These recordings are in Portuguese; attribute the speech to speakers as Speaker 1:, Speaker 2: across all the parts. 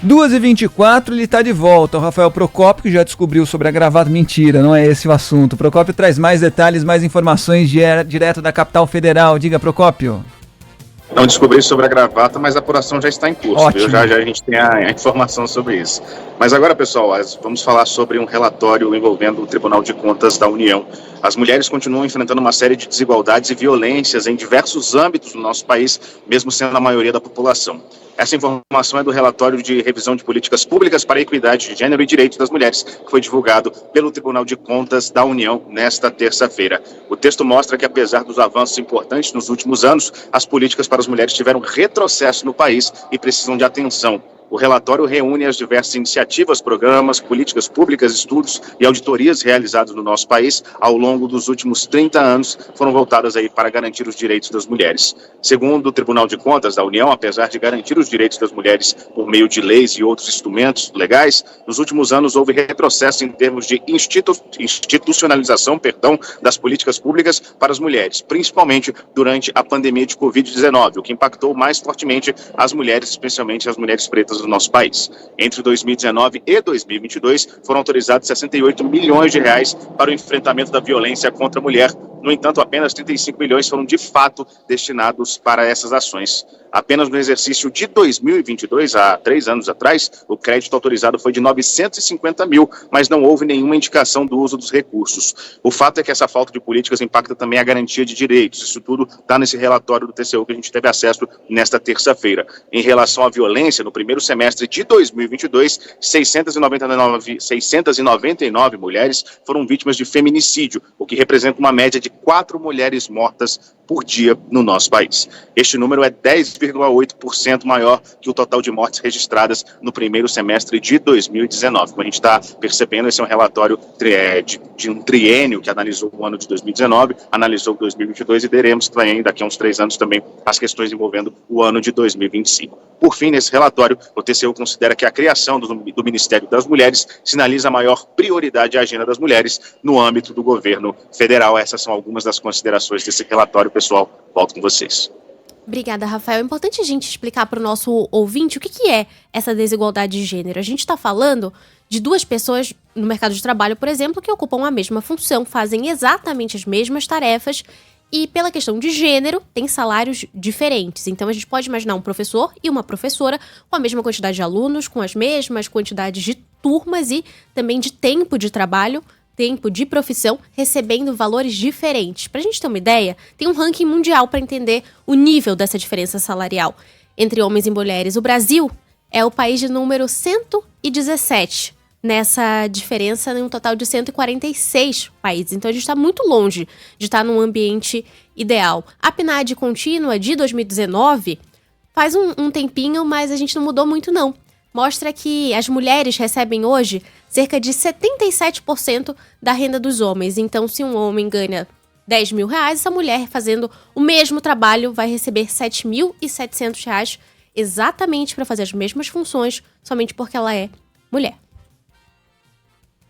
Speaker 1: 2h24, ele está de volta. O Rafael Procópio, que já descobriu sobre a gravata. Mentira, não é esse o assunto. Procópio traz mais detalhes, mais informações direto da capital federal. Diga, Procópio.
Speaker 2: Não descobri sobre a gravata, mas a apuração já está em curso.
Speaker 1: Ótimo.
Speaker 2: Viu? Já a gente tem a informação sobre isso. Mas agora, pessoal, vamos falar sobre um relatório envolvendo o Tribunal de Contas da União. As mulheres continuam enfrentando uma série de desigualdades e violências em diversos âmbitos do nosso país, mesmo sendo a maioria da população. Essa informação é do relatório de revisão de políticas públicas para a equidade de gênero e direitos das mulheres, que foi divulgado pelo Tribunal de Contas da União nesta terça-feira. O texto mostra que, apesar dos avanços importantes nos últimos anos, as políticas para as mulheres tiveram retrocesso no país e precisam de atenção. O relatório reúne as diversas iniciativas, programas, políticas públicas, estudos e auditorias realizados no nosso país ao longo dos últimos 30 anos, foram voltadas aí para garantir os direitos das mulheres. Segundo o Tribunal de Contas da União, apesar de garantir os direitos das mulheres por meio de leis e outros instrumentos legais, nos últimos anos houve retrocesso em termos de institucionalização, das políticas públicas para as mulheres, principalmente durante a pandemia de Covid-19, o que impactou mais fortemente as mulheres, especialmente as mulheres pretas do nosso país. Entre 2019 e 2022, foram autorizados 68 milhões de reais para o enfrentamento da violência contra a mulher. No entanto, apenas 35 milhões foram de fato destinados para essas ações. Apenas no exercício de 2022, há 3 anos atrás, o crédito autorizado foi de 950 mil, mas não houve nenhuma indicação do uso dos recursos. O fato é que essa falta de políticas impacta também a garantia de direitos. Isso tudo está nesse relatório do TCU que a gente teve acesso nesta terça-feira. Em relação à violência, no primeiro semestre de 2022, 699 mulheres foram vítimas de feminicídio, o que representa uma média de 4 mulheres mortas por dia no nosso país. Este número é 10,8% maior que o total de mortes registradas no primeiro semestre de 2019. Como a gente está percebendo, esse é um relatório de um triênio que analisou o ano de 2019, analisou 2022 e teremos também, daqui a uns 3 anos também, as questões envolvendo o ano de 2025. Por fim, nesse relatório, o TCU considera que a criação do Ministério das Mulheres sinaliza a maior prioridade à agenda das mulheres no âmbito do governo federal. Essas são algumas das considerações desse relatório, pessoal. Volto com vocês.
Speaker 3: Obrigada, Rafael. É importante a gente explicar para o nosso ouvinte o que é essa desigualdade de gênero. A gente está falando de 2 pessoas no mercado de trabalho, por exemplo, que ocupam a mesma função, fazem exatamente as mesmas tarefas e, pela questão de gênero, têm salários diferentes. Então, a gente pode imaginar um professor e uma professora com a mesma quantidade de alunos, com as mesmas quantidades de turmas e também de tempo de trabalho, tempo de profissão, recebendo valores diferentes. Para a gente ter uma ideia, tem um ranking mundial para entender o nível dessa diferença salarial entre homens e mulheres. O Brasil é o país de número 117 nessa diferença em um total de 146 países. Então a gente está muito longe de estar num ambiente ideal. A PNAD contínua de 2019 faz um tempinho, mas a gente não mudou muito não. Mostra que as mulheres recebem hoje cerca de 77% da renda dos homens. Então, se um homem ganha 10 mil reais, essa mulher fazendo o mesmo trabalho vai receber 7.700 reais exatamente para fazer as mesmas funções, somente porque ela é mulher.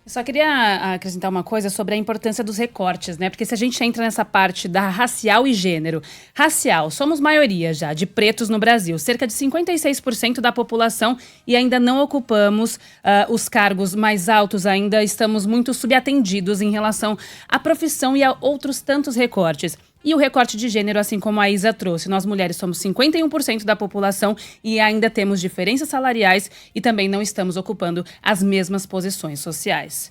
Speaker 4: Eu só queria acrescentar uma coisa sobre a importância dos recortes, né? Porque se a gente entra nessa parte da racial e gênero, racial, somos maioria já de pretos no Brasil, cerca de 56% da população e ainda não ocupamos os cargos mais altos, ainda estamos muito subatendidos em relação à profissão e a outros tantos recortes. E o recorte de gênero, assim como a Isa trouxe, nós mulheres somos 51% da população e ainda temos diferenças salariais e também não estamos ocupando as mesmas posições sociais.